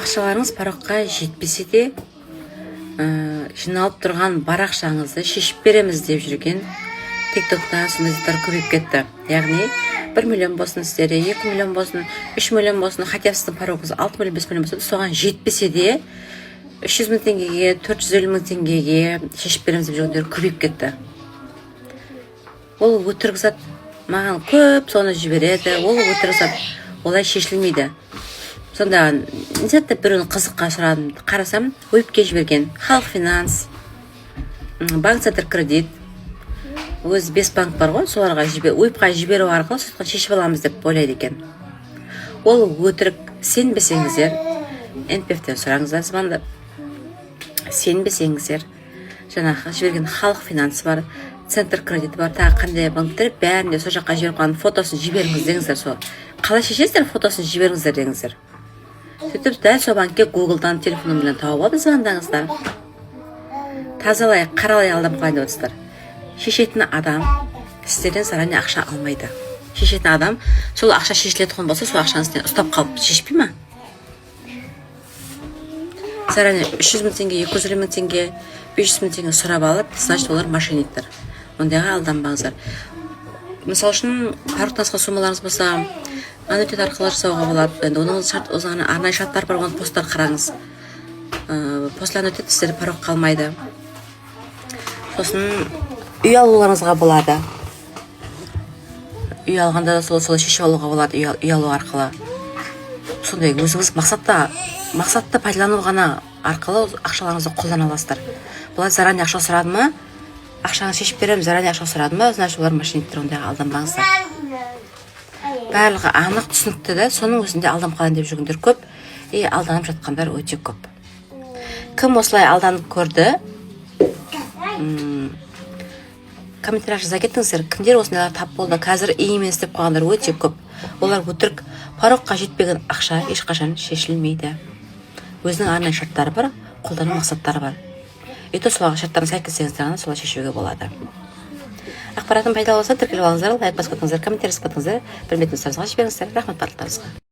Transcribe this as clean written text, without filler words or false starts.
ақшаларыңыз параққа жетпесе де жиналып тұрған бар ақшаңызды шешіп береміз деп жүрген тиктокта сондай көбейіп кетті. Яғни 1 миллион болсын сіздерде, 2 миллион болсын, 3 миллион болсын, хотя сіздің парағыңыз 6 миллион, 5 миллион болсын, соған жетпесе де 300 мың теңгеге, 450 мың теңгеге шешіп береміз деп жүргендер көбейіп кетті. Ол өтірік зат, маған көп соны жібереді, ол өтірік зат, олай шешілмейді. Сонда нетті біреуін қызыққа сұрадым, қарасам, ойыпке жіберген Халық Финанс, Банк Центр Кредит, өз 5 банк бар ғой, соларға ойыпқа жіберу арқылы сотқа шешіп аламыз деп ойлайды екен. Ол өтірік. Сенбесеңіздер, NPF-тен сұраңыздар звондап. Сенбесеңіздер, жаңағы жіберген Халық Финанс бар, Центр Кредит бар, тағы қандай банктер бәрінде сол жаққа жіберіп қалған фотосын жіберіңіз деңіздер. Сол қалай шешесіздер, фотосын жіберіңіздер деңіздер. Сөйтіп дәл сол банкке Google-дан телефон номерін тауып алып звондаңыздар. Тазалай, қаралай алдам қалайын деп отырсыздар. Шешетін адам сіздерден заранее ақша алмайды. Шешетін адам сол ақша шешілетін болса, сол ақшаңызды ұстап қалып шешпей ма? Заранее 300 мың теңге, 250 мың теңге, 500 мың теңге сұрап алып, значит олар мошенниктер. Ондайға алданбаңыздар. Мысал үшін, парақтансқа сумаларыңыз болса, аннуитет арқылы жасауға болады. Енді оның арнайы шарттар бар, оны посттар қараңыз. После аннуитет сіздерде парақ қалмайды. Сосын үй алуларыңызға болады. Үй алғанда солай шешіп алуға болады, үй алу арқылы. Сондай өзіңіз мақсатты пайдалану ғана арқылы ақшаларыңызды қолдана аласыздар. Бұлар заранее ақша сұрады ма? Ақшаны шешіп беремін, заранее ақша сұрады ма? Значит, олар мошенниктер, ондайға алданбаңыздар. Барлығы анық түсінікті да, соның өзінде алдам қалайын деп жүргендер көп, алданып жатқандар өте көп. Кім осылай алданып көрді? Комментарий жаза кетіңіздер, кімдер осындайлар тап болды, қазір иімен істеп қойғандар өте көп. Олар өтірік, параққа жетпеген ақша ешқашан шешілмейді. Өзінің арнайы шарттары бар, қолдану мақсаттары бар. Соларға шарттарын сәйкессеңіздер ғана солай шешуге болады. Ақпаратым пайдалы болса, тіркеліп алыңыздар, лайк басып кетіңіздер, комментарий жазып кетіңіздер, білмейтін сұрағыңызға жіберіңіздер. Рахмет барлықтарыңызға.